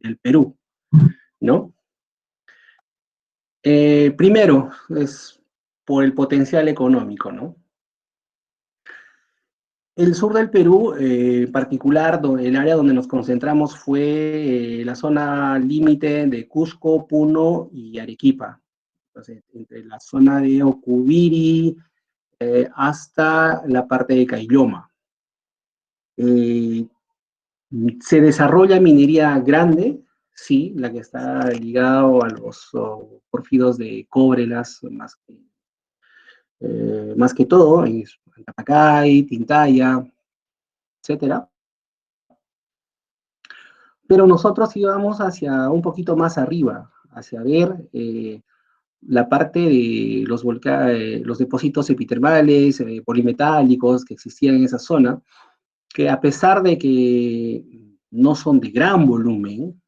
del Perú, ¿no? Primero, es por el potencial económico, ¿no? El sur del Perú, en particular, el área donde nos concentramos fue la zona límite de Cusco, Puno y Arequipa. Entonces, entre la zona de Ocubiri hasta la parte de Caylloma. Se desarrolla minería grande, sí, la que está ligado a los pórfidos de cobre, más que todo, en Antapacay, Tintaya, etcétera. Pero nosotros íbamos hacia un poquito más arriba, hacia ver la parte de los depósitos epitermales, polimetálicos que existían en esa zona, que a pesar de que no son de gran volumen,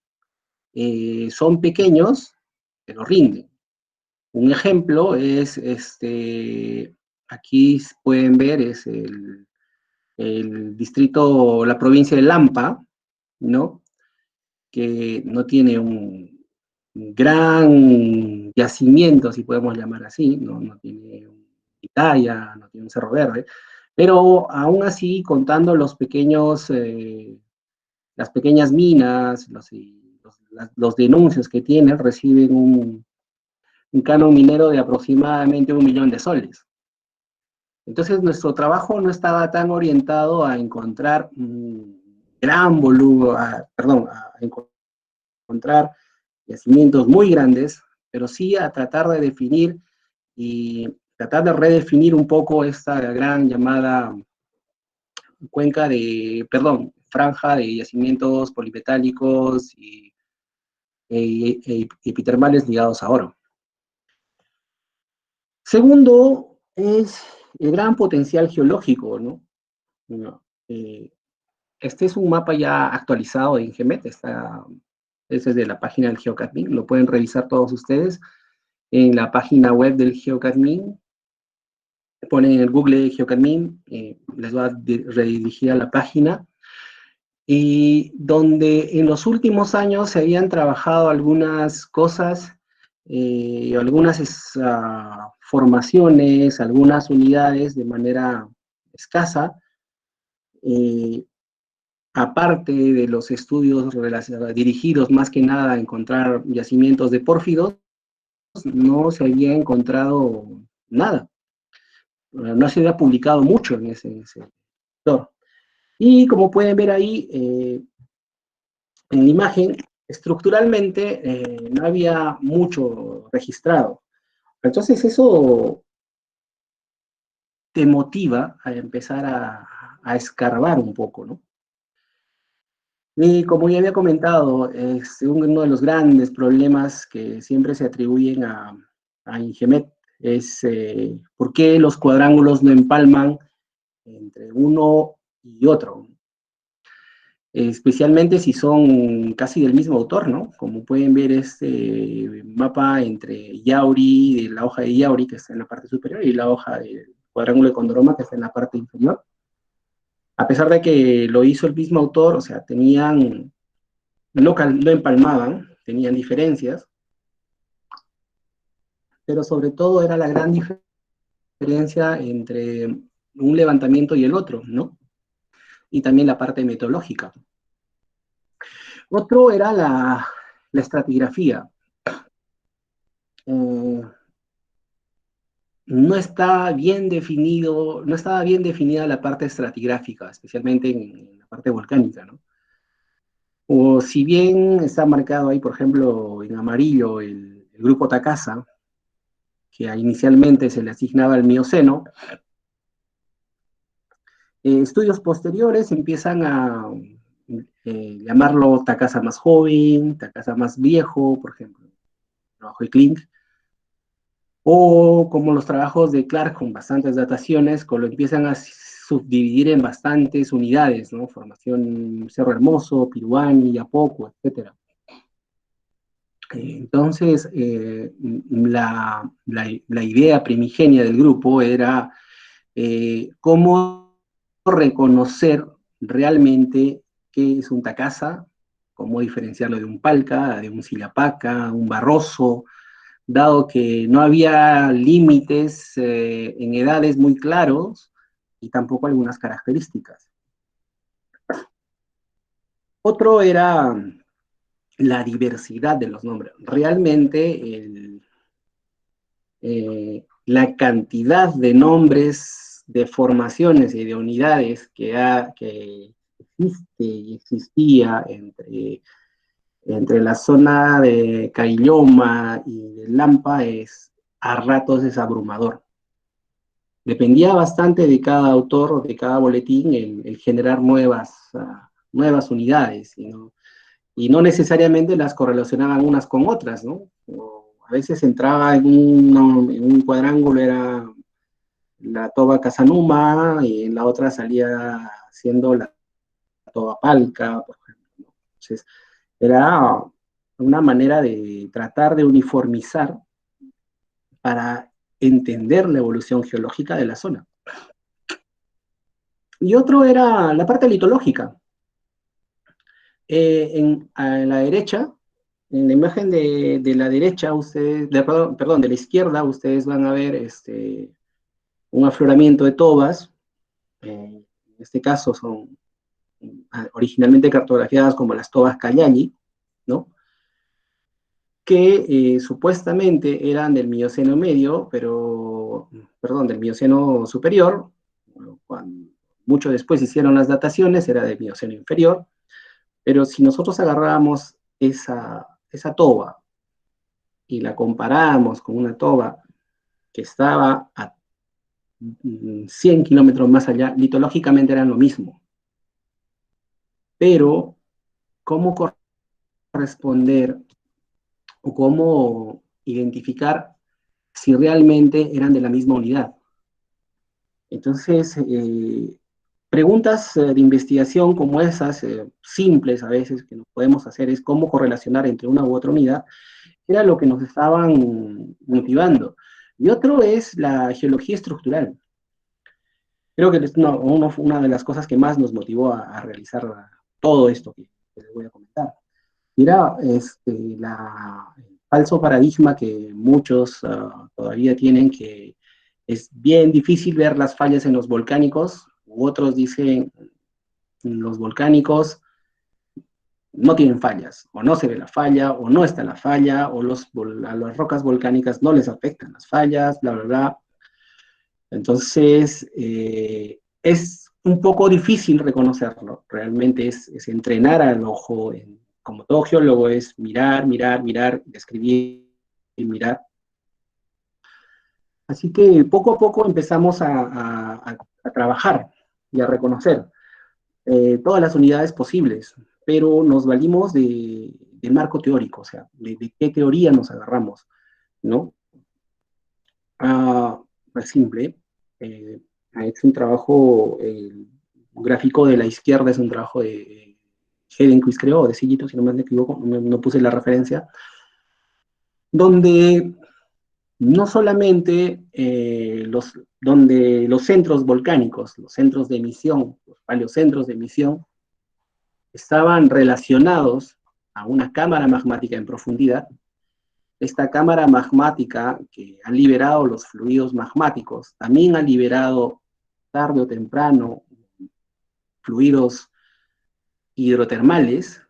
son pequeños, pero rinden. Un ejemplo es, aquí pueden ver, es el distrito, la provincia de Lampa, ¿no? Que no tiene un gran yacimiento, si podemos llamar así, no tiene un Pitaya, no tiene un Cerro Verde, pero aún así, contando las pequeñas minas, los denuncios que tienen, reciben un canon minero de aproximadamente 1 millón de soles. Entonces, nuestro trabajo no estaba tan orientado a encontrar gran volumen, a encontrar yacimientos muy grandes, pero sí a tratar de definir y tratar de redefinir un poco esta gran llamada franja de yacimientos polimetálicos y epitermales ligados a oro. Segundo, es el gran potencial geológico, ¿no? Este es un mapa ya actualizado de Ingemet, ese es de la página del GeoCadMin, lo pueden revisar todos ustedes en la página web del GeoCadMin, ponen en el Google GeoCadMin, les va a redirigir a la página, y donde en los últimos años se habían trabajado algunas cosas, algunas formaciones, algunas unidades de manera escasa, aparte de los estudios dirigidos más que nada a encontrar yacimientos de pórfidos, no se había encontrado nada. No se había publicado mucho en ese sector. Y como pueden ver ahí, en la imagen, estructuralmente no había mucho registrado. Entonces eso te motiva a empezar a escarbar un poco, ¿no? Y como ya había comentado, es uno de los grandes problemas que siempre se atribuyen a Ingemet es por qué los cuadrángulos no empalman entre uno y otro, especialmente si son casi del mismo autor, ¿no? Como pueden ver este mapa entre Yauri, de la hoja de Yauri, que está en la parte superior, y la hoja del cuadrángulo de Condoroma, que está en la parte inferior. A pesar de que lo hizo el mismo autor, o sea, no empalmaban, tenían diferencias, pero sobre todo era la gran diferencia entre un levantamiento y el otro, ¿no? Y también la parte metodológica. Otro era la estratigrafía. No estaba bien definida la parte estratigráfica, especialmente en la parte volcánica, ¿no? O si bien está marcado ahí, por ejemplo, en amarillo el grupo Takasa, que inicialmente se le asignaba al Mioceno, estudios posteriores empiezan a llamarlo Takasa más joven, Takasa más viejo, por ejemplo, el trabajo de Klink, o como los trabajos de Clark con bastantes dataciones, lo empiezan a subdividir en bastantes unidades, ¿no? Formación Cerro Hermoso, Piruani, Yapoco, etc. Entonces, la idea primigenia del grupo era cómo reconocer realmente qué es un Takasa cómo diferenciarlo de un palca, de un sillapaca, un barroso, dado que no había límites en edades muy claros y tampoco algunas características. Otro era la diversidad de los nombres. Realmente la cantidad de nombres, de formaciones y de unidades que existe y existía entre la zona de Cailloma y de Lampa a ratos es abrumador. Dependía bastante de cada autor o de cada boletín el generar nuevas unidades, y no necesariamente las correlacionaban unas con otras, ¿no? A veces entraba en un cuadrángulo, era la toba Casanuma, y en la otra salía siendo la toba Palca, por ejemplo, ¿no? Entonces, era una manera de tratar de uniformizar para entender la evolución geológica de la zona. Y otro era la parte litológica. A la derecha, en la imagen de la derecha, perdón, de la izquierda, ustedes van a ver un afloramiento de tobas. En este caso son originalmente cartografiadas como las tobas Cayali, ¿no? Que supuestamente eran del Mioceno medio, perdón, del Mioceno superior. Cuando mucho después hicieron las dataciones, era del Mioceno inferior. Pero si nosotros agarramos esa toba y la comparamos con una toba que estaba a 100 kilómetros más allá, litológicamente eran lo mismo. Pero, ¿cómo corresponder o cómo identificar si realmente eran de la misma unidad? Entonces, preguntas de investigación como esas, simples a veces, que nos podemos hacer, es cómo correlacionar entre una u otra unidad, era lo que nos estaban motivando. Y otro es la geología estructural. Creo que es una de las cosas que más nos motivó a realizar todo esto que les voy a comentar. Era el falso paradigma que muchos todavía tienen, que es bien difícil ver las fallas en los volcánicos, u otros dicen los volcánicos no tienen fallas, o no se ve la falla, o no está la falla, o a las rocas volcánicas no les afectan las fallas, bla, bla, bla. Entonces, es un poco difícil reconocerlo, realmente es entrenar al ojo, como todo geólogo, es mirar, mirar, mirar, describir y mirar. Así que poco a poco empezamos a trabajar y a reconocer todas las unidades posibles, pero nos valimos del marco teórico, o sea, de qué teoría nos agarramos, ¿no? Es simple, es un trabajo, el gráfico de la izquierda es un trabajo de Hedenquist, creo, o de Sillito, si no me equivoco, no puse la referencia, donde no solamente donde los centros volcánicos, los centros de emisión, los paleocentros de emisión, estaban relacionados a una cámara magmática en profundidad. Esta cámara magmática que ha liberado los fluidos magmáticos, también ha liberado tarde o temprano fluidos hidrotermales,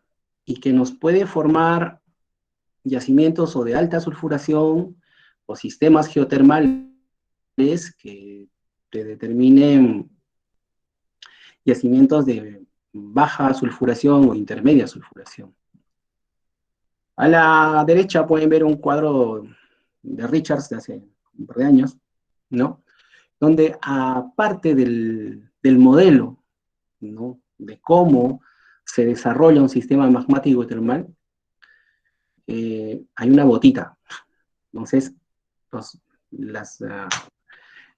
y que nos puede formar yacimientos o de alta sulfuración o sistemas geotermales que te determinen yacimientos de baja sulfuración o intermedia sulfuración. A la derecha pueden ver un cuadro de Richards de hace un par de años, ¿no? Donde aparte del modelo, ¿no?, de cómo se desarrolla un sistema magmático termal, hay una botita. Entonces,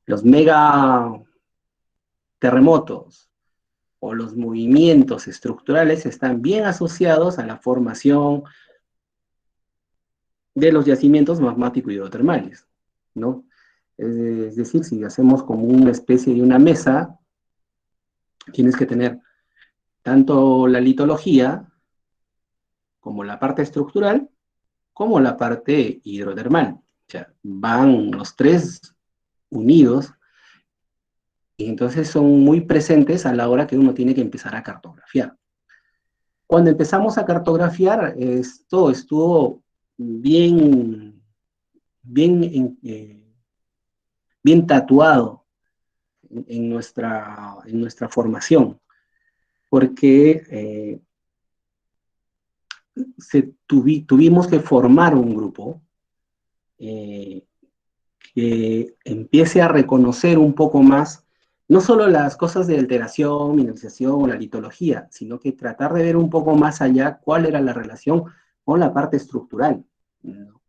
los mega terremotos o los movimientos estructurales están bien asociados a la formación de los yacimientos magmáticos hidrotermales, ¿no? Es decir, si hacemos como una especie de una mesa, tienes que tener tanto la litología como la parte estructural, como la parte hidrotermal. O sea, van los tres unidos y entonces son muy presentes a la hora que uno tiene que empezar a cartografiar. Cuando empezamos a cartografiar, esto estuvo bien, bien, bien tatuado en nuestra formación, porque tuvimos que formar un grupo eh, que empiece a reconocer un poco más, no solo las cosas de alteración, mineralización o la litología, sino que tratar de ver un poco más allá cuál era la relación con la parte estructural, ¿no?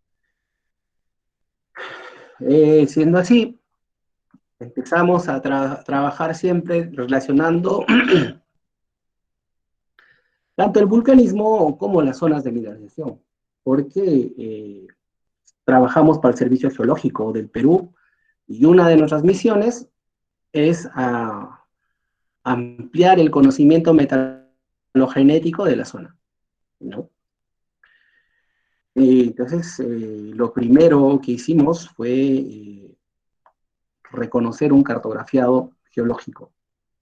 Siendo así, empezamos a trabajar siempre relacionando tanto el vulcanismo como las zonas de mineralización, porque trabajamos para el Servicio Geológico del Perú y una de nuestras misiones es ampliar el conocimiento metalogenético de la zona, ¿no? Entonces, lo primero que hicimos fue reconocer un cartografiado geológico,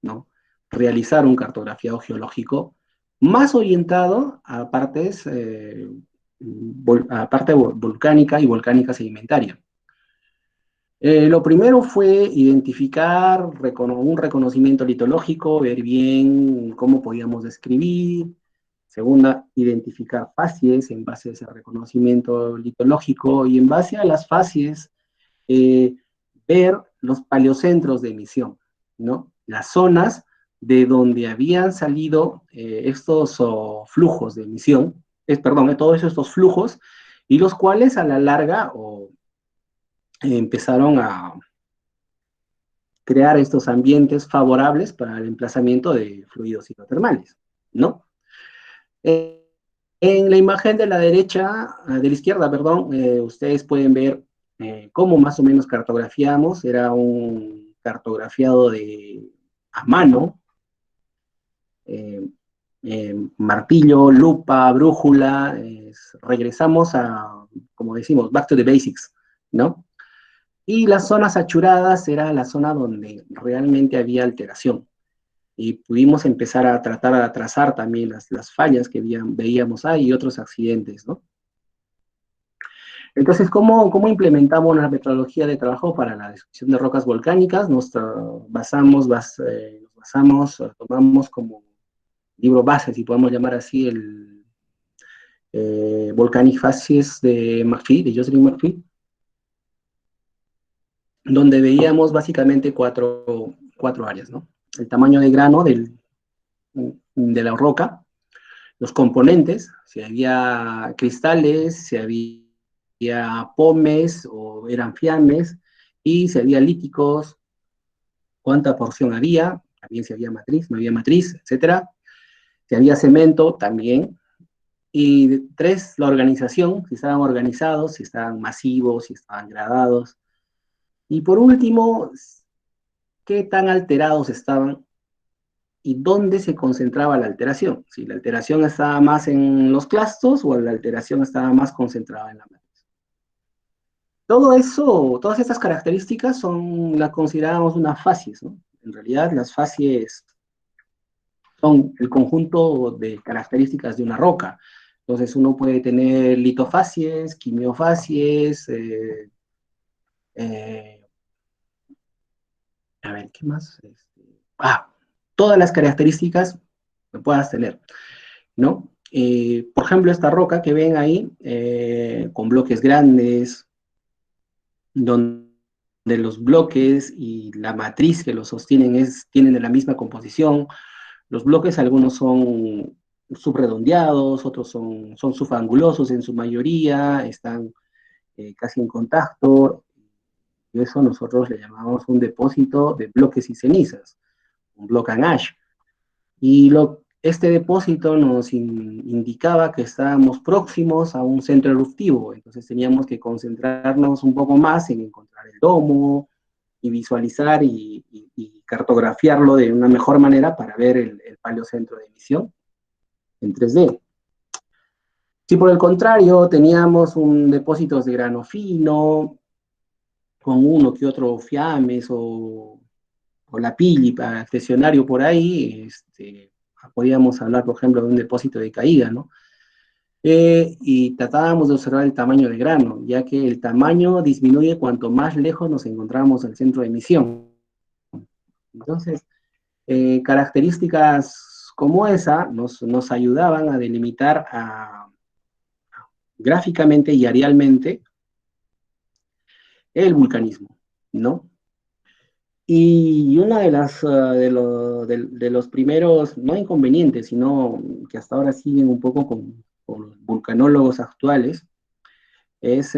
¿no? Realizar un cartografiado geológico más orientado a partes, a parte volcánica y volcánica sedimentaria. Lo primero fue identificar un reconocimiento litológico, ver bien cómo podíamos describir. Segunda, identificar facies en base a ese reconocimiento litológico y en base a las facies, eh, ver los paleocentros de emisión, ¿no? Las zonas de donde habían salido estos flujos de emisión, perdón, todos estos flujos, y los cuales a la larga empezaron a crear estos ambientes favorables para el emplazamiento de fluidos hidrotermales, ¿no? Eh, en la imagen de la derecha, de la izquierda, perdón, ustedes pueden ver cómo más o menos cartografiamos. Era un cartografiado a mano, eh, martillo, lupa, brújula. Regresamos como decimos, back to the basics, ¿no? Y las zonas achuradas era la zona donde realmente había alteración. Y pudimos empezar a tratar de trazar también las fallas que veíamos ahí y otros accidentes, ¿no? Entonces, ¿cómo implementamos la metodología de trabajo para la descripción de rocas volcánicas? Nos tomamos como libro base, si podemos llamar así, el Volcanic Facies de McPhee, de Jocelyn McPhee, donde veíamos básicamente cuatro áreas, ¿no? El tamaño de grano de la roca, los componentes, si había cristales, si había pomes o eran fiames, y si había líticos, cuánta porción había, también si había matriz, no había matriz, etcétera. Si había cemento, también. Y tres, la organización, si estaban organizados, si estaban masivos, si estaban gradados. Y por último, qué tan alterados estaban y dónde se concentraba la alteración. Si la alteración estaba más en los clastos o la alteración estaba más concentrada en la matriz. Todo eso, todas estas características las consideramos unas facies, ¿no? En realidad, las facies son el conjunto de características de una roca. Entonces, uno puede tener litofacies, quimiofacies, eh, a ver, ¿qué más? Todas las características que puedas tener, ¿no? Por ejemplo, esta roca que ven ahí, con bloques grandes, donde los bloques y la matriz que los sostienen tienen de la misma composición. Los bloques, algunos son subredondeados, otros son subangulosos en su mayoría, están casi en contacto, y eso nosotros le llamamos un depósito de bloques y cenizas, un block and ash. Y este depósito nos indicaba que estábamos próximos a un centro eruptivo, entonces teníamos que concentrarnos un poco más en encontrar el domo y visualizar y cartografiarlo de una mejor manera para ver el paleocentro de emisión en 3D. Si por el contrario teníamos un depósitos de grano fino, con uno que otro fiames o la pili para accesionario por ahí, podíamos hablar, por ejemplo, de un depósito de caída, ¿no? Y tratábamos de observar el tamaño de grano, ya que el tamaño disminuye cuanto más lejos nos encontramos del centro de emisión. Entonces, características como esa nos ayudaban a delimitar gráficamente y arealmente el vulcanismo, ¿no? Y una de los primeros, no inconvenientes, sino que hasta ahora siguen un poco con los vulcanólogos actuales, es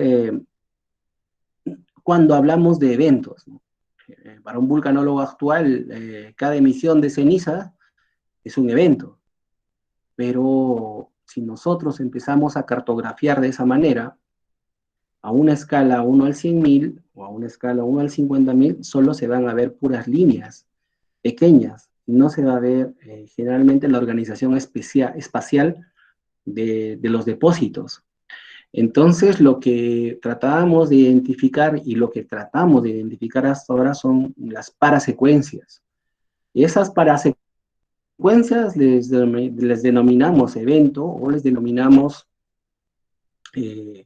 cuando hablamos de eventos, ¿no? Para un vulcanólogo actual, cada emisión de ceniza es un evento, pero si nosotros empezamos a cartografiar de esa manera, a una escala 1 al 100.000 o a una escala 1 al 50.000, solo se van a ver puras líneas pequeñas, no se va a ver generalmente la organización espacial de los depósitos. Entonces, lo que tratábamos de identificar y lo que tratamos de identificar hasta ahora son las parasecuencias. Y esas parasecuencias les denominamos evento o les denominamos, eh,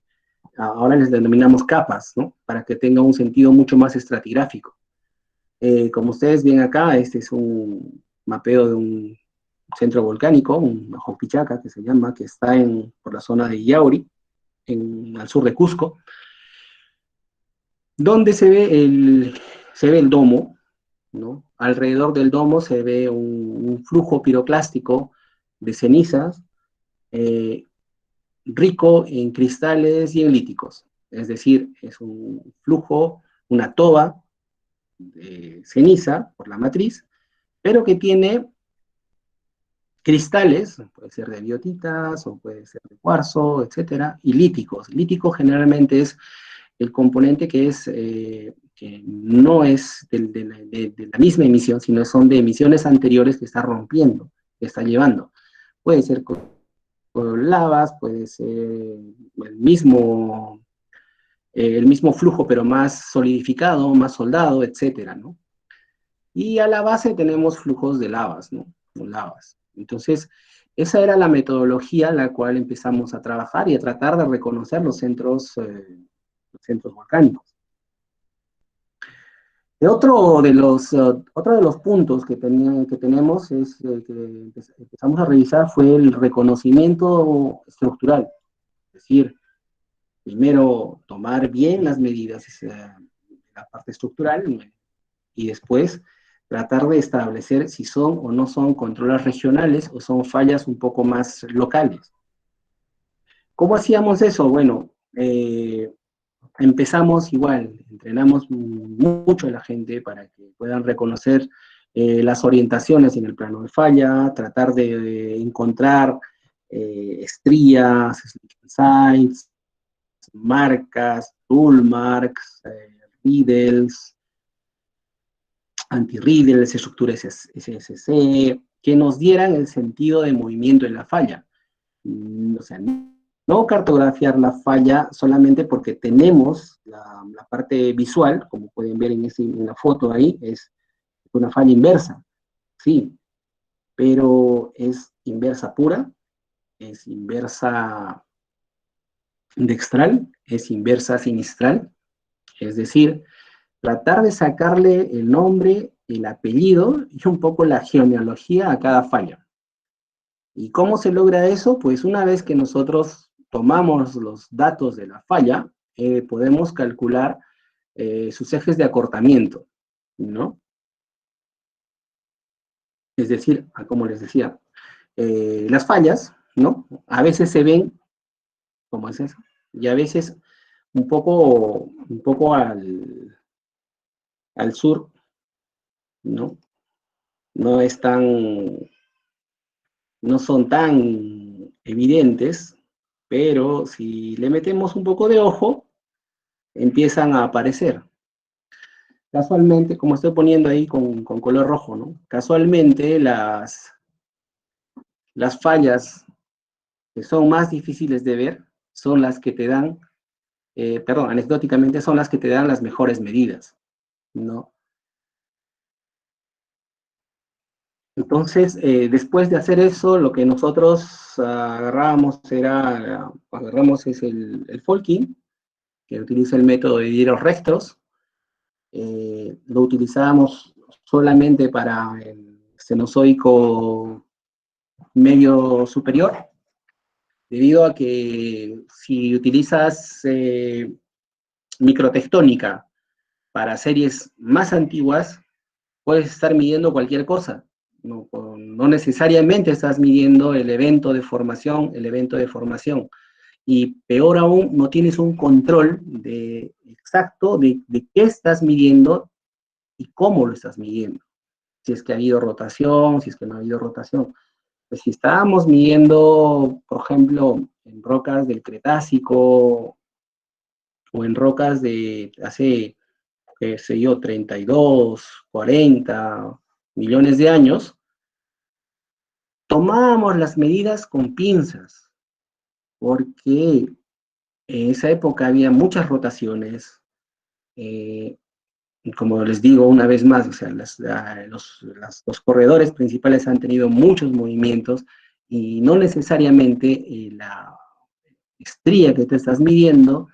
ahora les denominamos capas, ¿no? Para que tenga un sentido mucho más estratigráfico. Como ustedes ven acá, este es un mapeo de un centro volcánico, un Majopichaca que se llama, que está por la zona de Yauri, al sur de Cusco, donde se ve el domo, ¿no? Alrededor del domo se ve un flujo piroclástico de cenizas, eh, rico en cristales y en líticos. Es decir, es un flujo, una toba de ceniza por la matriz, pero que tiene cristales, puede ser de biotitas o puede ser de cuarzo, etcétera, y líticos. Lítico generalmente es el componente que no es de la misma emisión, sino son de emisiones anteriores que está rompiendo, que está llevando. Puede ser con lavas, puede ser el mismo flujo, pero más solidificado, más soldado, etcétera, ¿no? Y a la base tenemos flujos de lavas, ¿no? Lavas. Entonces, esa era la metodología en la cual empezamos a trabajar y a tratar de reconocer los centros volcánicos. Otro de los puntos que tenemos que empezamos a revisar fue el reconocimiento estructural. Es decir, primero tomar bien las medidas de la parte estructural y después tratar de establecer si son o no son controles regionales o son fallas un poco más locales. ¿Cómo hacíamos eso? Bueno, empezamos igual, entrenamos mucho a la gente para que puedan reconocer las orientaciones en el plano de falla, tratar de encontrar estrías, sites, marcas, tool marks, riddles, anti-riddles, estructuras SSC, que nos dieran el sentido de movimiento en la falla. O sea, no cartografiar la falla solamente porque tenemos la parte visual, como pueden ver en la foto ahí, es una falla inversa, sí, pero es inversa pura, es inversa dextral, es inversa sinistral, es decir, tratar de sacarle el nombre, el apellido y un poco la genealogía a cada falla. ¿Y cómo se logra eso? Pues una vez que nosotros tomamos los datos de la falla, podemos calcular sus ejes de acortamiento, ¿no? Es decir, como les decía, las fallas, ¿no? A veces se ven, como es eso, y a veces un poco al sur, ¿no? No es tan, no son tan evidentes, pero si le metemos un poco de ojo, empiezan a aparecer. Casualmente, como estoy poniendo ahí con color rojo, ¿no? Casualmente las fallas que son más difíciles de ver, son las que te dan, anecdóticamente son las que te dan las mejores medidas, ¿no? Entonces, después de hacer eso, lo que nosotros agarramos es el Folking, que utiliza el método de dividir los restos. Lo utilizábamos solamente para el Cenozoico medio superior, debido a que si utilizas microtectónica para series más antiguas, puedes estar midiendo cualquier cosa. No necesariamente estás midiendo el evento de formación, y peor aún, no tienes un control exacto de qué estás midiendo y cómo lo estás midiendo. Si es que ha habido rotación, si es que no ha habido rotación. Pues si estábamos midiendo, por ejemplo, en rocas del Cretácico o en rocas de hace, qué sé yo, 32, 40 millones de años, tomábamos las medidas con pinzas, porque en esa época había muchas rotaciones, eh, como les digo una vez más, o sea, los corredores principales han tenido muchos movimientos y no necesariamente la estría que te estás midiendo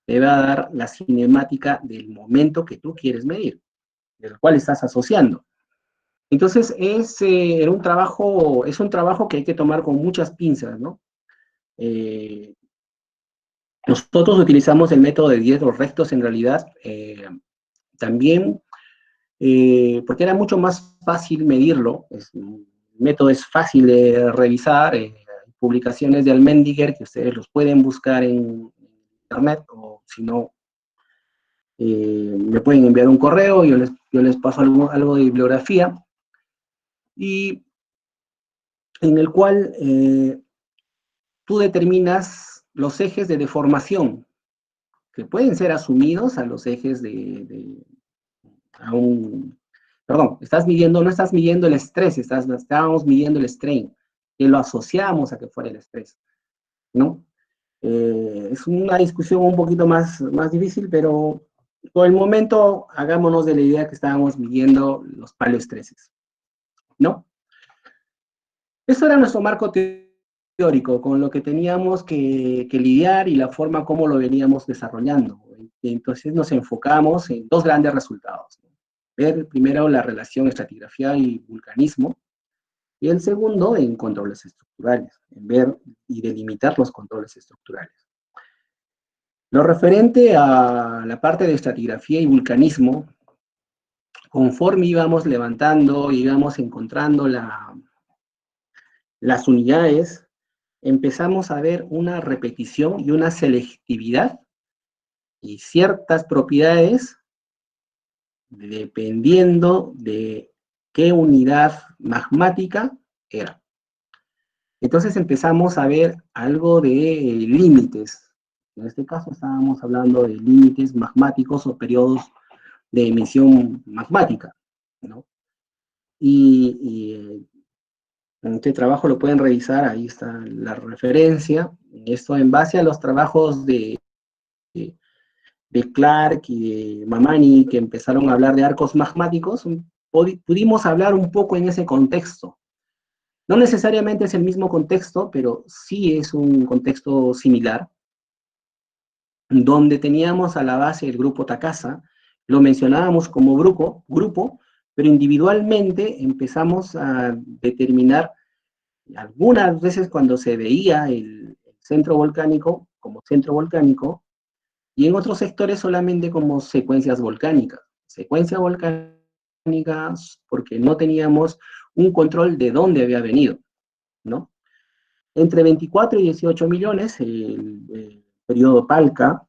te va a dar la cinemática del momento que tú quieres medir, del cual estás asociando. Entonces, es un trabajo que hay que tomar con muchas pinzas, ¿no? Eh, Nosotros utilizamos el método de diestros rectos en realidad, también porque era mucho más fácil medirlo. El método es fácil de revisar, publicaciones de Allmendinger que ustedes los pueden buscar en internet, o si no, me pueden enviar un correo, yo les paso algo de bibliografía, y en el cual tú determinas los ejes de deformación, que pueden ser asumidos a los ejes a un, perdón, no estás midiendo el estrés, estábamos midiendo el strain, que lo asociamos a que fuera el estrés, ¿no? Es una discusión un poquito más difícil, pero por el momento hagámonos de la idea que estábamos midiendo los paleoestreses, ¿no? Eso era nuestro marco teórico, con lo que teníamos que lidiar y la forma como lo veníamos desarrollando. Entonces nos enfocamos en dos grandes resultados, ¿no? Ver primero la relación estratigrafía y vulcanismo, y el segundo en controles estructurales, en ver y delimitar los controles estructurales. Lo referente a la parte de estratigrafía y vulcanismo, conforme íbamos levantando, íbamos encontrando las unidades, empezamos a ver una repetición y una selectividad y ciertas propiedades dependiendo de qué unidad magmática era. Entonces empezamos a ver algo de límites. En este caso estábamos hablando de límites magmáticos o periodos de emisión magmática, ¿no? Y en este trabajo lo pueden revisar, ahí está la referencia. Esto en base a los trabajos de Clark y de Mamani, que empezaron a hablar de arcos magmáticos, pudimos hablar un poco en ese contexto. No necesariamente es el mismo contexto, pero sí es un contexto similar, donde teníamos a la base el grupo Takasa, lo mencionábamos como grupo, pero individualmente empezamos a determinar, algunas veces cuando se veía el centro volcánico como centro volcánico, y en otros sectores solamente como secuencias volcánicas. Secuencia volcánica porque no teníamos un control de dónde había venido, ¿no? Entre 24 y 18 millones, el periodo Palca,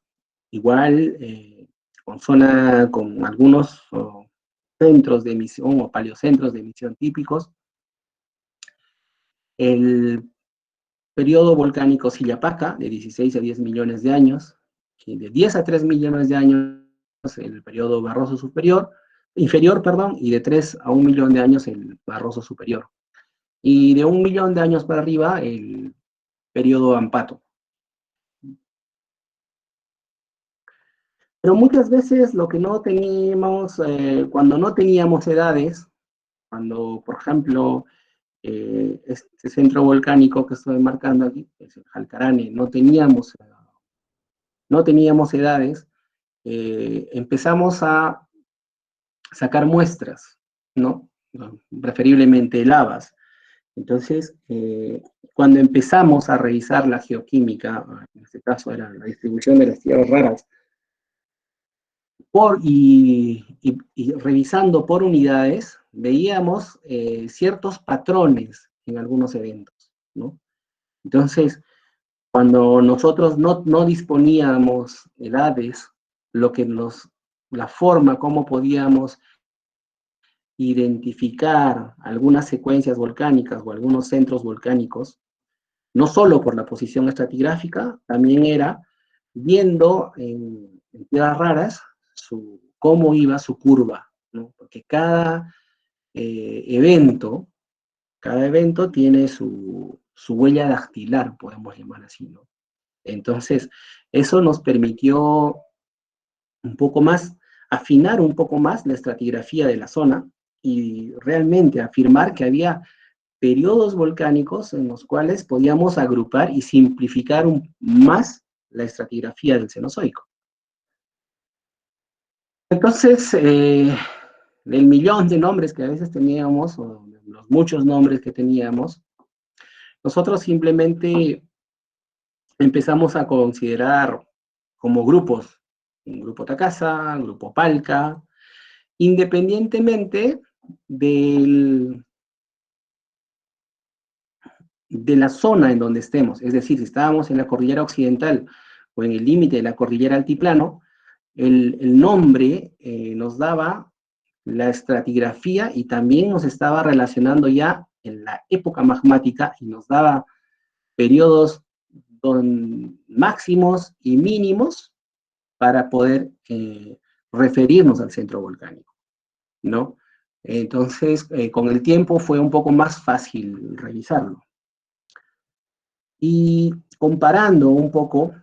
igual con algunos centros de emisión o paleocentros de emisión típicos. El periodo volcánico Sillapaca, de 16 a 10 millones de años, de 10 a 3 millones de años el periodo Barroso inferior, y de 3 a 1 millón de años el Barroso superior. Y de 1 millón de años para arriba, el periodo Ampato. Pero muchas veces lo que no teníamos, cuando no teníamos edades, cuando, por ejemplo, este centro volcánico que estoy marcando aquí, es el Jalcarane, no teníamos edades, empezamos a sacar muestras, ¿no? Preferiblemente lavas. Entonces, cuando empezamos a revisar la geoquímica, en este caso era la distribución de las tierras raras, y revisando por unidades, veíamos ciertos patrones en algunos eventos, ¿no? Entonces, cuando nosotros no disponíamos edades, la forma como podíamos identificar algunas secuencias volcánicas o algunos centros volcánicos, no solo por la posición estratigráfica, también era viendo en tierras raras cómo iba su curva, ¿no? Porque evento, cada evento tiene su huella dactilar, podemos llamar así, ¿no? Entonces, eso nos permitió un poco más, afinar un poco más la estratigrafía de la zona y realmente afirmar que había periodos volcánicos en los cuales podíamos agrupar y simplificar más la estratigrafía del Cenozoico. Entonces, del millón de nombres que a veces teníamos, o los muchos nombres que teníamos, nosotros simplemente empezamos a considerar como grupos, un grupo Takasa, un grupo Palca, independientemente de la zona en donde estemos. Es decir, si estábamos en la cordillera occidental o en el límite de la cordillera altiplano, el nombre nos daba la estratigrafía y también nos estaba relacionando ya en la época magmática y nos daba periodos máximos y mínimos para poder referirnos al centro volcánico, ¿no? Entonces, con el tiempo fue un poco más fácil revisarlo. Y comparando un poco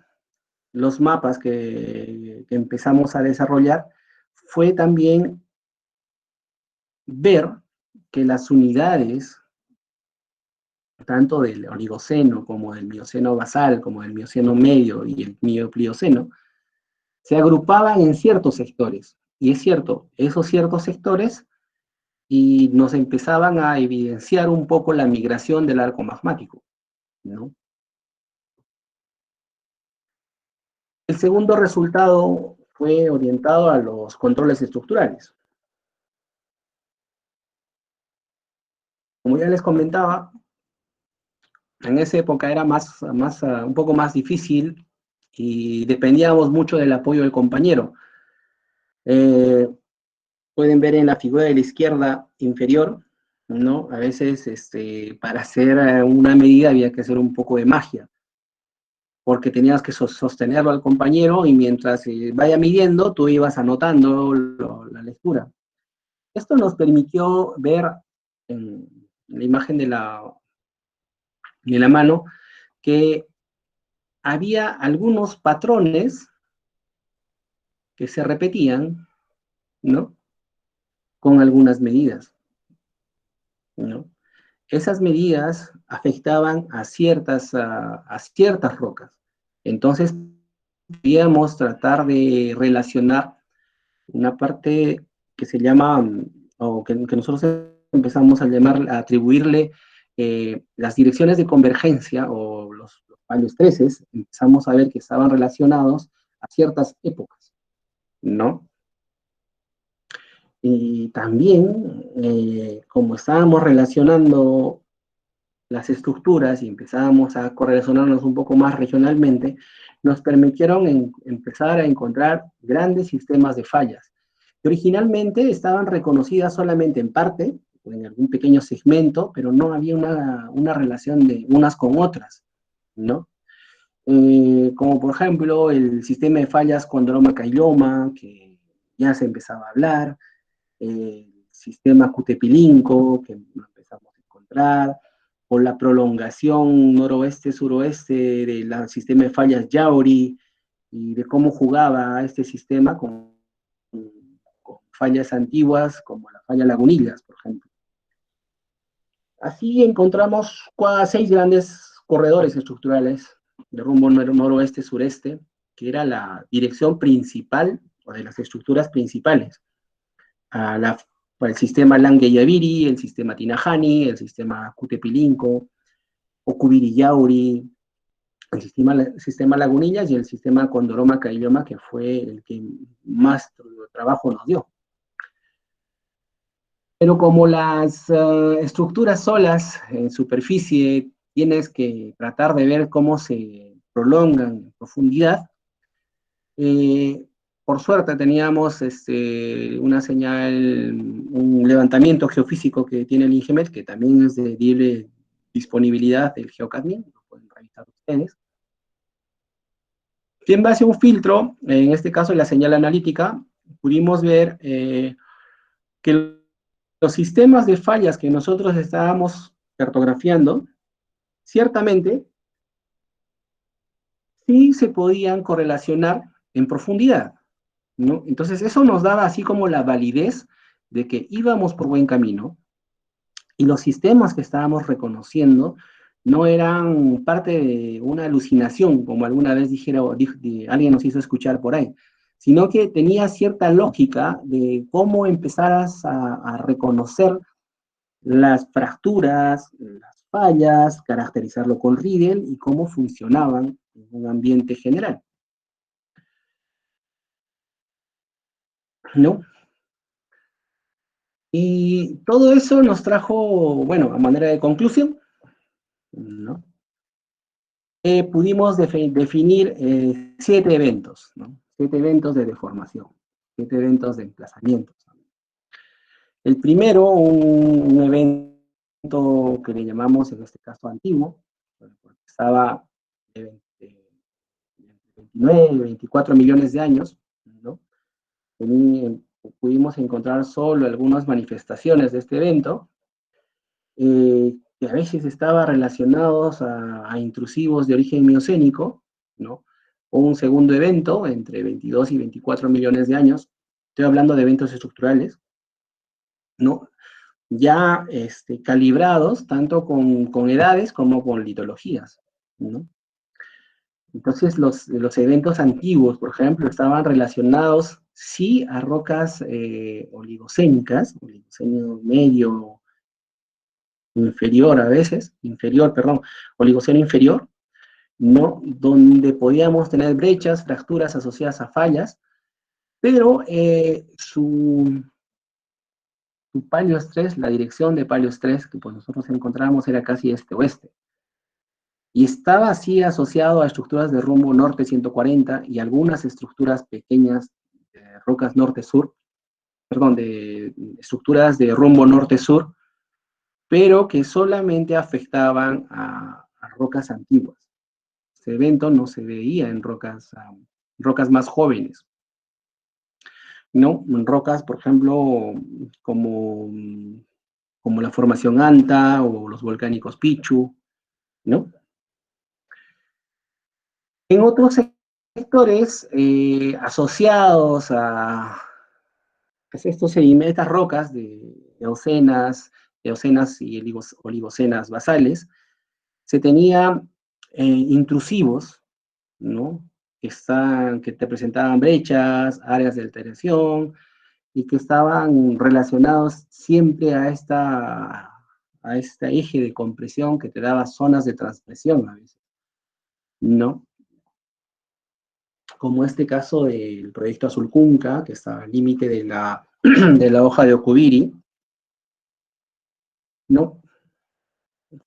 los mapas que empezamos a desarrollar, fue también ver que las unidades, tanto del Oligoceno como del Mioceno basal, como del Mioceno medio y el Mioplioceno, se agrupaban en ciertos sectores. Y es cierto, esos ciertos sectores y nos empezaban a evidenciar un poco la migración del arco magmático, ¿no? El segundo resultado fue orientado a los controles estructurales. Como ya les comentaba, en esa época era un poco más difícil y dependíamos mucho del apoyo del compañero. Pueden ver en la figura de la izquierda inferior, ¿no? A veces para hacer una medida había que hacer un poco de magia, porque tenías que sostenerlo al compañero y mientras vaya midiendo, tú ibas anotando la lectura. Esto nos permitió ver en la imagen de la mano que había algunos patrones que se repetían, ¿no? Con algunas medidas, ¿no? Esas medidas afectaban a ciertas rocas. Entonces, podíamos tratar de relacionar una parte que se llama, o que nosotros empezamos a llamar, a atribuirle las direcciones de convergencia o los paños 13, empezamos a ver que estaban relacionados a ciertas épocas, ¿no? Y también, como estábamos relacionando las estructuras y empezábamos a correlacionarnos un poco más regionalmente, nos permitieron empezar a encontrar grandes sistemas de fallas, que originalmente estaban reconocidas solamente en parte, o en algún pequeño segmento, pero no había una relación de unas con otras, ¿no? Como por ejemplo el sistema de fallas Condroma-Cailoma, que ya se empezaba a hablar, el sistema Cutepilinco, que lo empezamos a encontrar, o la prolongación noroeste-suroeste del sistema de fallas Yauri, y de cómo jugaba este sistema con fallas antiguas como la falla Lagunillas, por ejemplo. Así encontramos 6 grandes corredores estructurales de rumbo noroeste-sureste, que era la dirección principal, o de las estructuras principales, para el sistema Lange-Yaviri, el sistema Tinahani, el sistema Cutepilinco, Okubiri-Yauri, el sistema Lagunillas y el sistema Condoroma-Cailloma, que fue el que más trabajo nos dio. Pero como las estructuras solas en superficie tienes que tratar de ver cómo se prolongan en profundidad, por suerte teníamos una señal, un levantamiento geofísico que tiene el INGEMET, que también es de libre disponibilidad del GeoCadMIN, lo pueden revisar ustedes. Y en base a un filtro, en este caso la señal analítica, pudimos ver que los sistemas de fallas que nosotros estábamos cartografiando, ciertamente, sí se podían correlacionar en profundidad, ¿no? Entonces eso nos daba así como la validez de que íbamos por buen camino, y los sistemas que estábamos reconociendo no eran parte de una alucinación, como alguna vez alguien nos hizo escuchar por ahí, sino que tenía cierta lógica de cómo empezaras a reconocer las fracturas, las fallas, caracterizarlo con Riedel y cómo funcionaban en un ambiente general, ¿no? Y todo eso nos trajo, bueno, a manera de conclusión, ¿no? Pudimos definir 7 eventos, ¿no? 7 eventos de deformación, 7 eventos de emplazamientos. El primero, un evento que le llamamos en este caso antiguo, porque estaba de 29, 24 millones de años, ¿no? Pudimos encontrar solo algunas manifestaciones de este evento, que a veces estaban relacionados a intrusivos de origen miocénico, ¿no? O un segundo evento entre 22 y 24 millones de años, estoy hablando de eventos estructurales, ¿no? Ya calibrados tanto con edades como con litologías, ¿no? Entonces los eventos antiguos, por ejemplo, estaban relacionados sí a rocas oligocénicas, oligoceno medio, inferior a veces, oligoceno inferior, ¿no? Donde podíamos tener brechas, fracturas asociadas a fallas, pero su paleoestrés, la dirección de paleoestrés que pues nosotros encontramos era casi este-oeste. Y estaba así asociado a estructuras de rumbo norte 140 y algunas estructuras pequeñas de rocas norte-sur, perdón, de estructuras de rumbo norte-sur, pero que solamente afectaban a rocas antiguas. Este evento no se veía en rocas más jóvenes, ¿no? En rocas, por ejemplo, como la formación Anta o los volcánicos Pichu, ¿no? En otros sectores asociados a estas rocas de eocenas y oligocenas basales, se tenía intrusivos, ¿no? Que te presentaban brechas, áreas de alteración, y que estaban relacionados siempre a este eje de compresión que te daba zonas de transpresión a veces, ¿no? Como este caso del proyecto Azulcunca, que está al límite de la hoja de Okubiri, ¿no?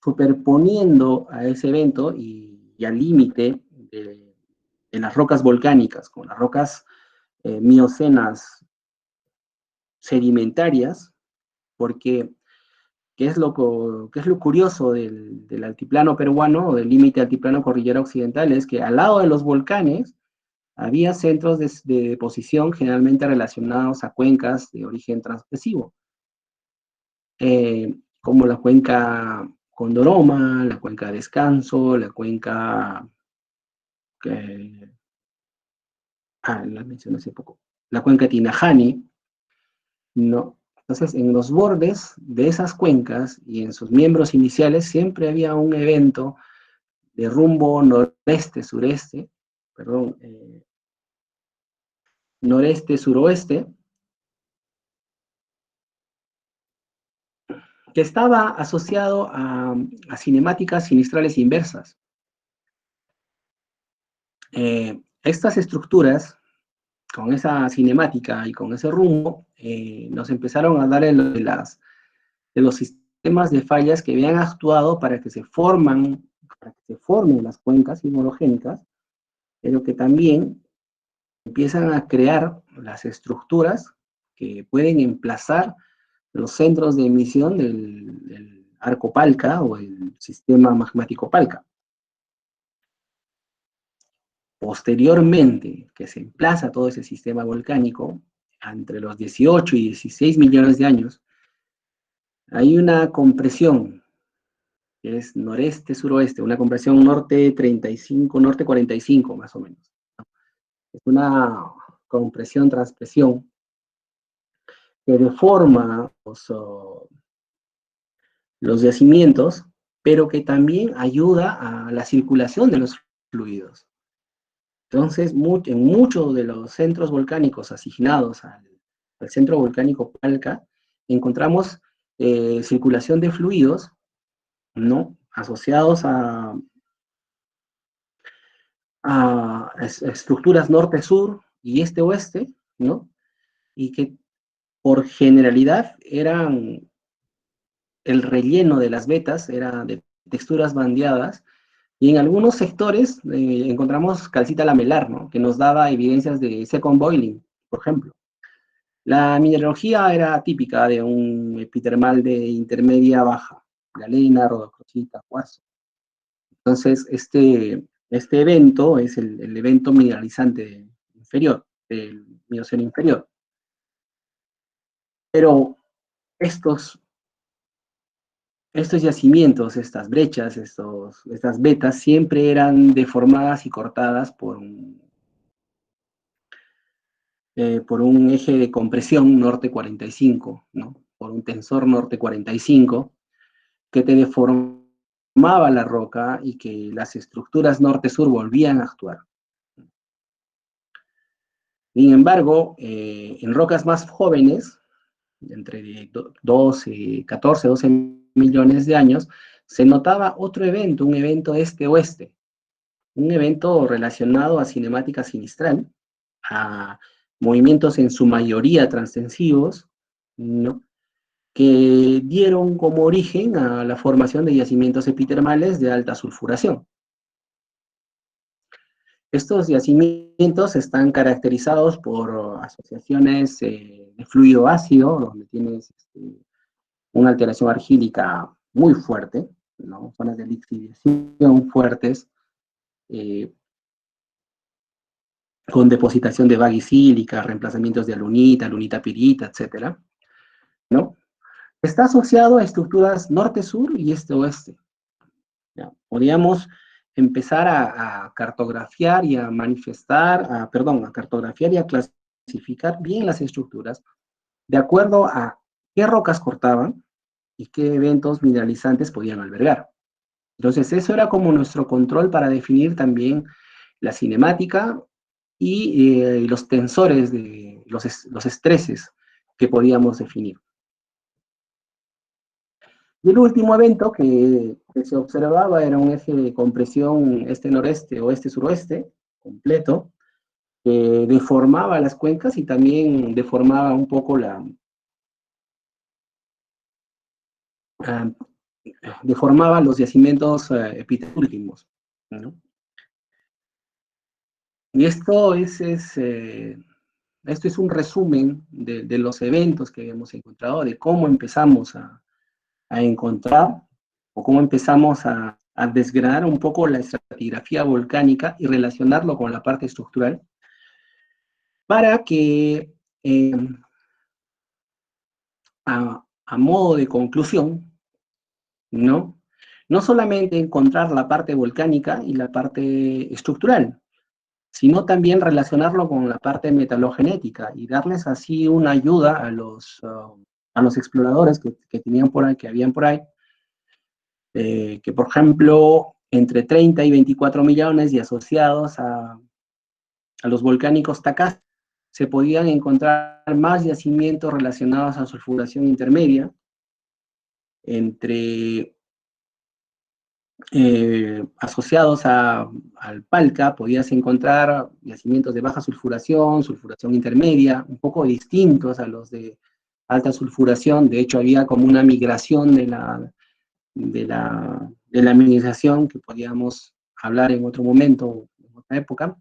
Superponiendo a ese evento y al límite de las rocas volcánicas, con las rocas miocenas sedimentarias, porque ¿qué es lo curioso del altiplano peruano o del límite altiplano cordillera occidental? Es que al lado de los volcanes había centros de deposición generalmente relacionados a cuencas de origen transgresivo, como la cuenca Condoroma, la cuenca Descanso, la cuenca que la mencioné hace poco, la cuenca Tinajani, ¿no? Entonces, en los bordes de esas cuencas y en sus miembros iniciales siempre había un evento de rumbo noreste-sureste, perdón, noreste-suroeste, que estaba asociado a cinemáticas sinistrales inversas. Estas estructuras, con esa cinemática y con ese rumbo, nos empezaron a dar de los sistemas de fallas que habían actuado para que se formen las cuencas sismologénicas, pero que también empiezan a crear las estructuras que pueden emplazar los centros de emisión del arco Palca o el sistema magmático Palca. Posteriormente, que se emplaza todo ese sistema volcánico, entre los 18 y 16 millones de años, hay una compresión, que es noreste-suroeste, una compresión norte 35, norte 45 más o menos. Es una compresión, transpresión, que deforma los yacimientos, pero que también ayuda a la circulación de los fluidos. Entonces, en muchos de los centros volcánicos asignados al centro volcánico Palca, encontramos circulación de fluidos, ¿no? Asociados a estructuras norte-sur y este-oeste, ¿no? Y que por generalidad eran el relleno de las vetas, era de texturas bandeadas, y en algunos sectores encontramos calcita lamelar, ¿no? Que nos daba evidencias de second boiling, por ejemplo. La mineralogía era típica de un epitermal de intermedia baja, galena, rodocrosita, cuarzo. Entonces, este evento es el evento mineralizante inferior, del Mioceno inferior. Pero estos yacimientos, estas brechas, estas vetas, siempre eran deformadas y cortadas por un eje de compresión norte 45, ¿no? Por un tensor norte 45, que te deformaba la roca y que las estructuras norte-sur volvían a actuar. Sin embargo, en rocas más jóvenes, entre 12, 14, 12 millones de años, se notaba otro evento, un evento este-oeste, un evento relacionado a cinemática sinistral, a movimientos en su mayoría transtensivos, ¿no? Que dieron como origen a la formación de yacimientos epitermales de alta sulfuración. Estos yacimientos están caracterizados por asociaciones de fluido ácido, donde tienes una alteración argílica muy fuerte, ¿no? Zonas de lixiviación fuertes, con depositación de bagisílica, reemplazamientos de alunita, alunita-pirita, etc., ¿no? Está asociado a estructuras norte-sur y este-oeste. Podríamos empezar a cartografiar y a manifestar, a cartografiar y a clasificar bien las estructuras de acuerdo a qué rocas cortaban y qué eventos mineralizantes podían albergar. Entonces, eso era como nuestro control para definir también la cinemática y los tensores, los estreses que podíamos definir. Y el último evento que se observaba era un eje de compresión este-noreste, oeste-suroeste, completo, que deformaba las cuencas y también deformaba un poco deformaba los yacimientos epitúltimos, ¿no? Y esto es un resumen de los eventos que hemos encontrado, de cómo empezamos a encontrar o cómo empezamos a desgranar un poco la estratigrafía volcánica y relacionarlo con la parte estructural, para que a modo de conclusión, ¿no? No solamente encontrar la parte volcánica y la parte estructural, sino también relacionarlo con la parte metalogenética y darles así una ayuda a los exploradores que tenían por ahí, que habían por ahí, que por ejemplo, entre 30 y 24 millones y asociados a los volcánicos Takast, se podían encontrar más yacimientos relacionados a sulfuración intermedia, entre asociados al Palca, podías encontrar yacimientos de baja sulfuración, sulfuración intermedia, un poco distintos a los de alta sulfuración. De hecho, había como una migración de la minerización que podíamos hablar en otro momento, en otra época.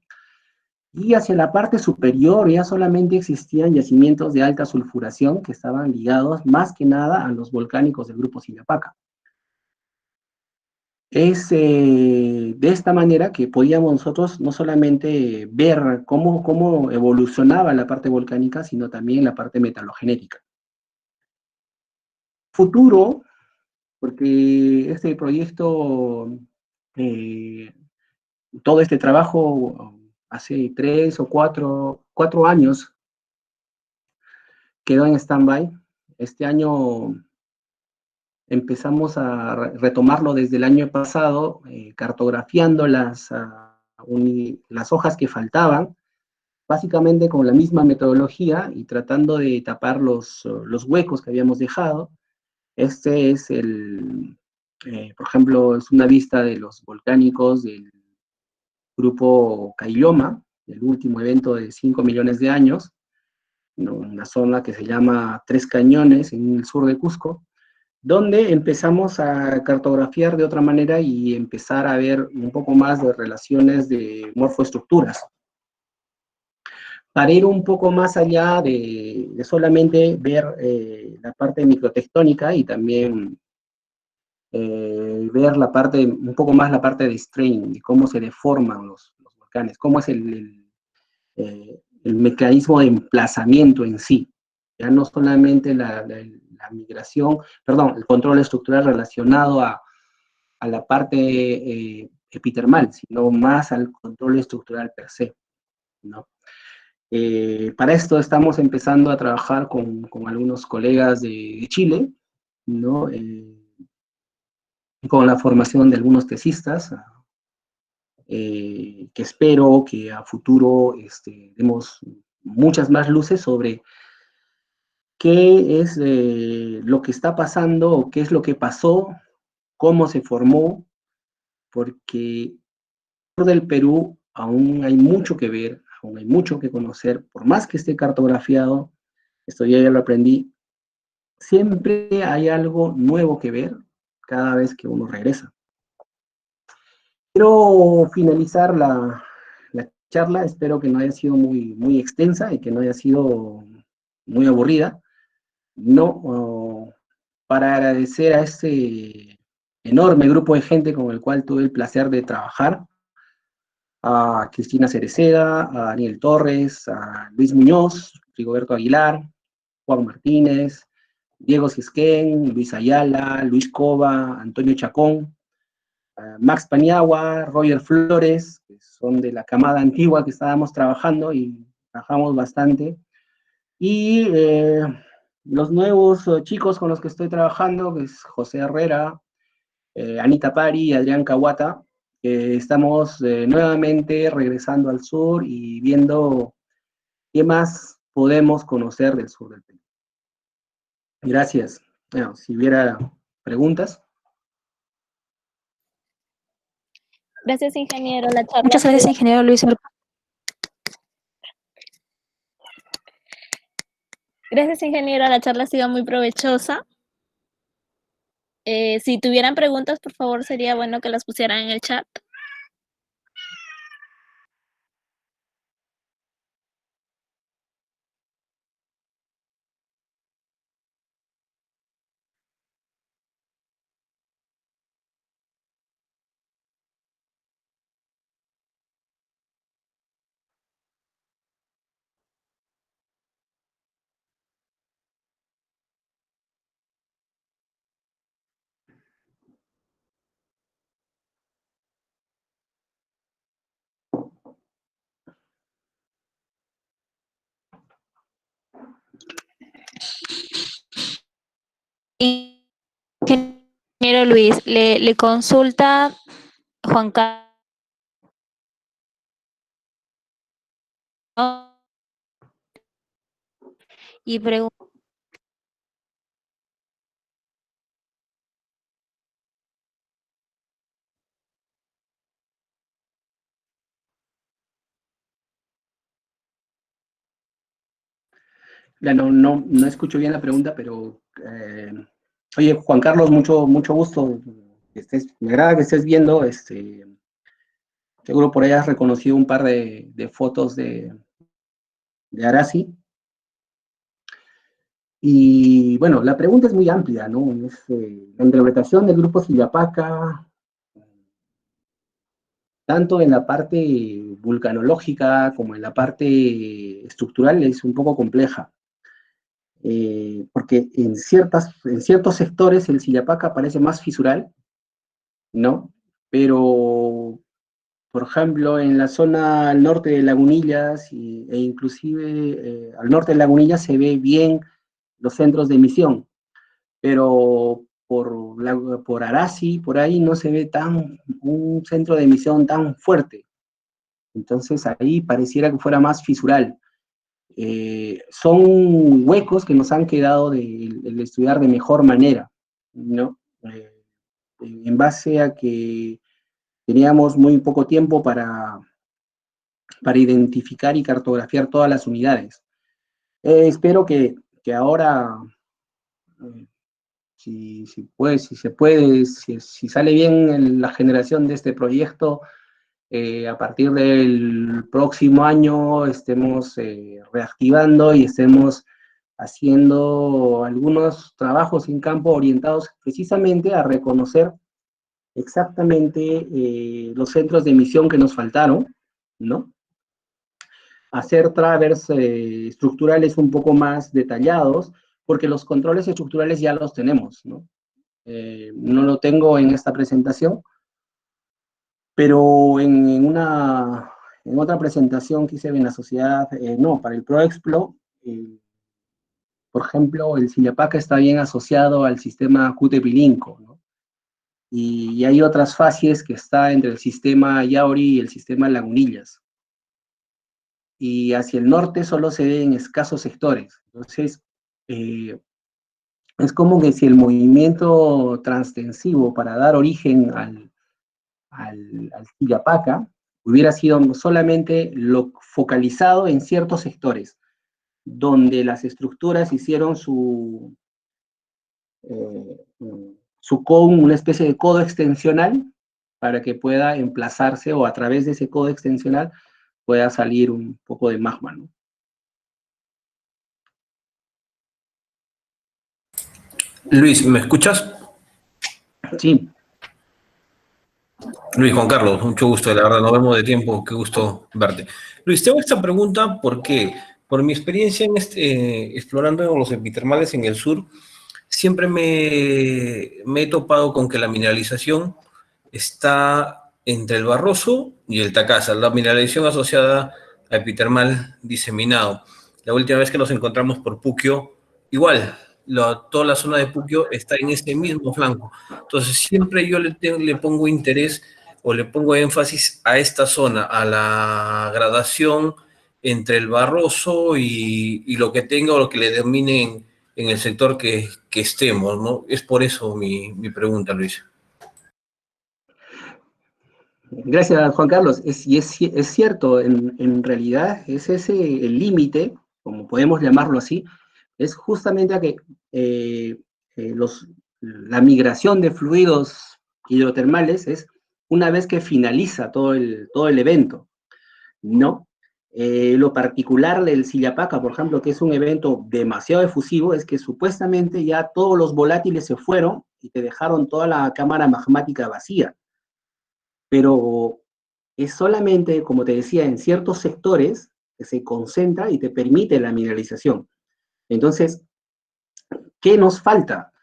Y hacia la parte superior ya solamente existían yacimientos de alta sulfuración que estaban ligados más que nada a los volcánicos del grupo Sillapaca. Es de esta manera que podíamos nosotros no solamente ver cómo evolucionaba la parte volcánica, sino también la parte metalogenética. Futuro, porque este proyecto, eh, todo este trabajo hace 3 o 4 años quedó en stand-by. Este año empezamos a retomarlo desde el año pasado, cartografiando las hojas que faltaban, básicamente con la misma metodología y tratando de tapar los huecos que habíamos dejado. Este es por ejemplo, es una vista de los volcánicos del grupo Caylloma, el último evento de 5 millones de años, ¿no? Una zona que se llama Tres Cañones en el sur de Cusco, donde empezamos a cartografiar de otra manera y empezar a ver un poco más de relaciones de morfoestructuras, para ir un poco más allá de solamente ver la parte microtectónica y también ver un poco más la parte de strain, de cómo se deforman los volcanes, cómo es el mecanismo de emplazamiento en sí. Ya no solamente la migración, perdón, el control estructural relacionado a la parte epitermal, sino más al control estructural per se, ¿no? Para esto estamos empezando a trabajar con algunos colegas de Chile, ¿no? Con la formación de algunos tesistas, que espero que a futuro demos muchas más luces sobre qué es lo que está pasando o qué es lo que pasó, cómo se formó, porque del Perú aún hay mucho que ver, aún hay mucho que conocer, por más que esté cartografiado, esto ya lo aprendí, siempre hay algo nuevo que ver cada vez que uno regresa. Quiero finalizar la charla, espero que no haya sido muy extensa y que no haya sido muy aburrida, no, para agradecer a este enorme grupo de gente con el cual tuve el placer de trabajar, a Cristina Cereceda, a Daniel Torres, a Luis Muñoz, Rigoberto Aguilar, Juan Martínez, Diego Sisquén, Luis Ayala, Luis Cova, Antonio Chacón, Max Paniagua, Roger Flores, que son de la camada antigua que estábamos trabajando y trabajamos bastante. Y los nuevos chicos con los que estoy trabajando, que es José Herrera, Anita Pari y Adrián Cahuata, estamos nuevamente regresando al sur y viendo qué más podemos conocer del sur del Perú. Gracias. Bueno, si hubiera preguntas. Gracias, ingeniero. La charla Muchas gracias, ingeniero Luis. Gracias, ingeniero. La charla ha sido muy provechosa. Si tuvieran preguntas, por favor, sería bueno que las pusieran en el chat. Luis, le consulta Juan Carlos y pregunta. Ya no escucho bien la pregunta, pero oye, Juan Carlos, mucho gusto. Me agrada que estés viendo, seguro por ahí has reconocido un par de fotos de Arasi. Y bueno, la pregunta es muy amplia, ¿no? La interpretación del grupo Sillapaca, tanto en la parte vulcanológica como en la parte estructural, es un poco compleja. Porque en ciertos sectores el Sillapaca parece más fisural, ¿no? Pero, por ejemplo, en la zona al norte de Lagunillas e inclusive al norte de Lagunillas se ve bien los centros de emisión, pero por Arasi, por ahí no se ve un centro de emisión tan fuerte. Entonces ahí pareciera que fuera más fisural. Son huecos que nos han quedado de estudiar de mejor manera, ¿no? En base a que teníamos muy poco tiempo para identificar y cartografiar todas las unidades. Espero que ahora, eh, si se puede, si sale bien la generación de este proyecto, a partir del próximo año estemos reactivando y estemos haciendo algunos trabajos en campo orientados precisamente a reconocer exactamente los centros de emisión que nos faltaron, ¿no? Hacer travers estructurales un poco más detallados, porque los controles estructurales ya los tenemos, ¿no? No lo tengo en esta presentación, pero en otra presentación que hice en la sociedad, no, para el ProExplo, por ejemplo, el Sillapaca está bien asociado al sistema Cutepilinco, ¿no? Y hay otras facies que está entre el sistema Yauri y el sistema Lagunillas. Y hacia el norte solo se ve en escasos sectores. Entonces, es como que si el movimiento transtensivo para dar origen al Sillapaca hubiera sido solamente focalizado en ciertos sectores, donde las estructuras hicieron eh, una especie de codo extensional para que pueda emplazarse o a través de ese codo extensional pueda salir un poco de magma, ¿no? Luis, ¿me escuchas? Sí. Luis, Juan Carlos, mucho gusto, la verdad, nos vemos de tiempo, qué gusto verte. Luis, tengo esta pregunta porque, por mi experiencia explorando los epitermales en el sur, siempre me he topado con que la mineralización está entre el Barroso y el Tacasa, la mineralización asociada a epitermal diseminado. La última vez que nos encontramos por Puquio, igual, toda la zona de Puquio está en ese mismo flanco. Entonces, siempre yo le pongo interés o le pongo énfasis a esta zona, a la gradación entre el Barroso y lo que tenga o lo que le domine en el sector que estemos, ¿no? Es por eso mi pregunta, Luis. Gracias, Juan Carlos. Es cierto, en realidad es ese el límite, como podemos llamarlo así, es justamente a que eh, eh, los, la migración de fluidos hidrotermales es una vez que finaliza todo el evento, ¿no? Lo particular del Sillapaca, por ejemplo, que es un evento demasiado efusivo, es que supuestamente ya todos los volátiles se fueron y te dejaron toda la cámara magmática vacía, pero es solamente, como te decía, en ciertos sectores que se concentra y te permite la mineralización. Entonces, ¿qué nos falta?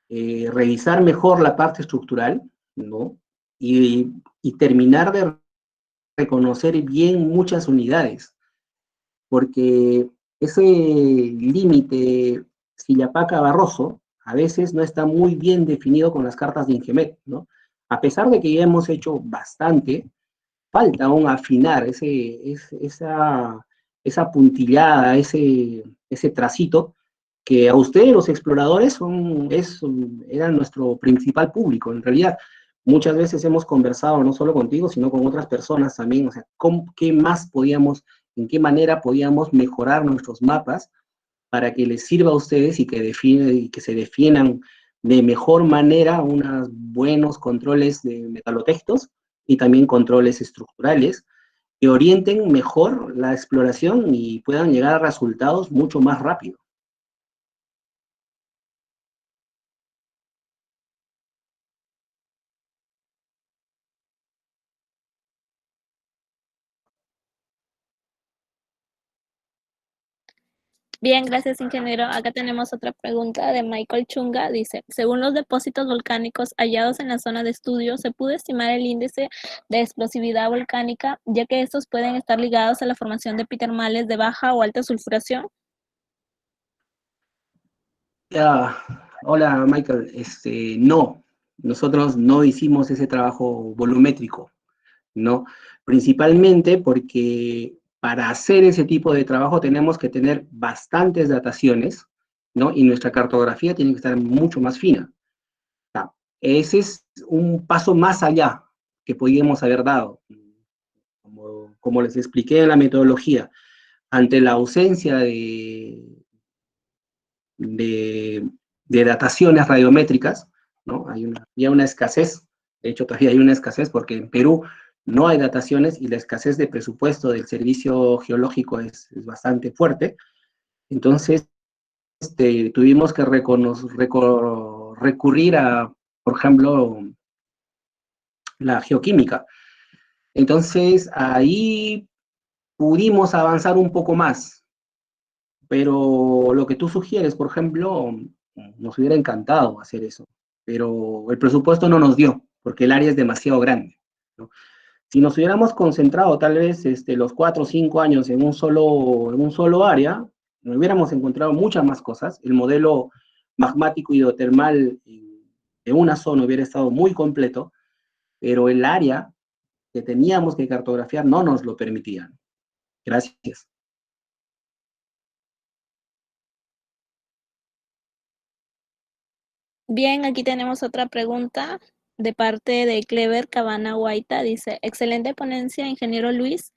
Revisar mejor la parte estructural, ¿no? Y terminar de reconocer bien muchas unidades, porque ese límite Sillapaca-Barroso, a veces no está muy bien definido con las cartas de Ingemet, ¿no? A pesar de que ya hemos hecho bastante, falta aún afinar esa puntillada, ese tracito, que a ustedes, los exploradores, eran nuestro principal público. En realidad, muchas veces hemos conversado no solo contigo, sino con otras personas también, o sea, qué más podíamos, en qué manera podíamos mejorar nuestros mapas para que les sirva a ustedes y que se definan de mejor manera unos buenos controles de metalotextos y también controles estructurales que orienten mejor la exploración y puedan llegar a resultados mucho más rápido. Bien, gracias, ingeniero. Acá tenemos otra pregunta de Michael Chunga. Dice, según los depósitos volcánicos hallados en la zona de estudio, ¿se pudo estimar el índice de explosividad volcánica, ya que estos pueden estar ligados a la formación de epitermales de baja o alta sulfuración? Hola, Michael. No, nosotros no hicimos ese trabajo volumétrico, ¿no? Principalmente porque para hacer ese tipo de trabajo tenemos que tener bastantes dataciones, ¿no? Y nuestra cartografía tiene que estar mucho más fina. Ese es un paso más allá que podíamos haber dado. Como les expliqué en la metodología, ante la ausencia de, de dataciones radiométricas, ¿no? Había una escasez, de hecho todavía hay una escasez porque en Perú no hay dataciones y la escasez de presupuesto del servicio geológico es bastante fuerte. Entonces, tuvimos que recurrir a, por ejemplo, la geoquímica. Entonces, ahí pudimos avanzar un poco más, pero lo que tú sugieres, por ejemplo, nos hubiera encantado hacer eso, pero el presupuesto no nos dio, porque el área es demasiado grande, ¿no? Si nos hubiéramos concentrado tal vez los 4 o 5 años en un solo área, hubiéramos encontrado muchas más cosas. El modelo magmático hidrotermal de una zona hubiera estado muy completo, pero el área que teníamos que cartografiar no nos lo permitían. Gracias. Bien, aquí tenemos otra pregunta de parte de Clever Cabana Guaita. Dice, excelente ponencia, ingeniero Luis.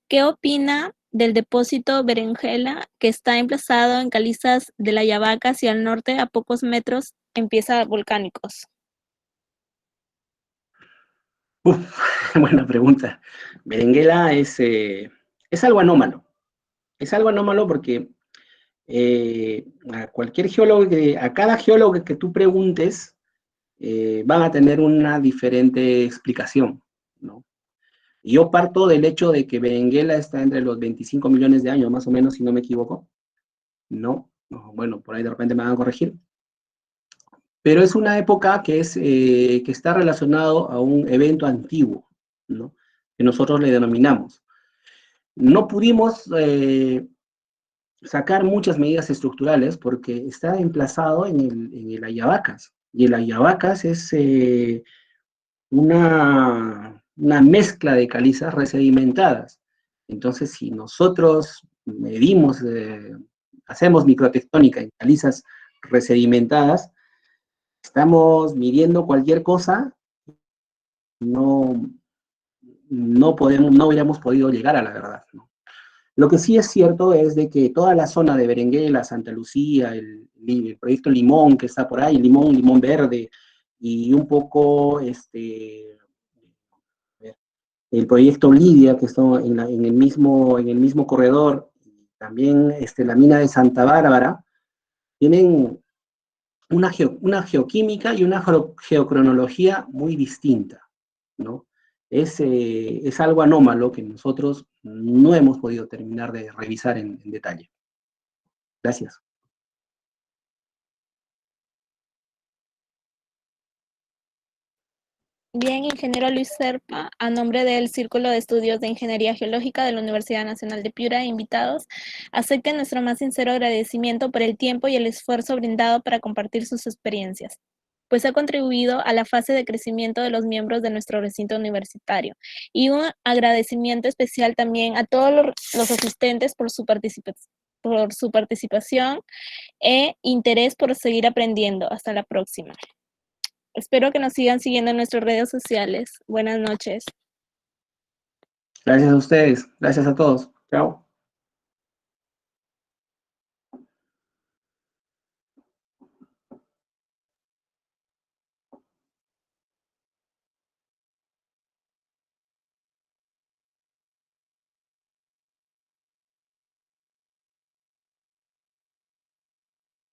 ¿Qué opina del depósito Berenjela que está emplazado en Calizas de la Yavaca hacia el norte a pocos metros en piezas volcánicos? Uf, buena pregunta. Berenguela es algo anómalo. Es algo anómalo porque a cualquier geólogo, a cada geólogo que tú preguntes, van a tener una diferente explicación, ¿no? Yo parto del hecho de que Berenguela está entre los 25 millones de años, más o menos, si no me equivoco, ¿no? Bueno, por ahí de repente me van a corregir. Pero es una época que está relacionado a un evento antiguo, ¿no? Que nosotros le denominamos. No pudimos sacar muchas medidas estructurales porque está emplazado en el Ayavacas. Y el Ayavacas es una mezcla de calizas resedimentadas. Entonces, si nosotros medimos, hacemos microtectónica en calizas resedimentadas, estamos midiendo cualquier cosa, no, no hubiéramos podido llegar a la verdad, ¿no? Lo que sí es cierto es de que toda la zona de Berenguela, Santa Lucía, el proyecto Limón que está por ahí, Limón Verde, y un poco el proyecto Lidia, que está en el mismo corredor, también la mina de Santa Bárbara, tienen una geoquímica y una geocronología muy distinta, ¿no? Es algo anómalo que nosotros no hemos podido terminar de revisar en detalle. Gracias. Bien, ingeniero Luis Serpa, a nombre del Círculo de Estudios de Ingeniería Geológica de la Universidad Nacional de Piura, invitados, acepten nuestro más sincero agradecimiento por el tiempo y el esfuerzo brindado para compartir sus experiencias, pues ha contribuido a la fase de crecimiento de los miembros de nuestro recinto universitario. Y un agradecimiento especial también a todos los asistentes por su participación e interés por seguir aprendiendo. Hasta la próxima. Espero que nos sigan siguiendo en nuestras redes sociales. Buenas noches. Gracias a ustedes. Gracias a todos. Chao.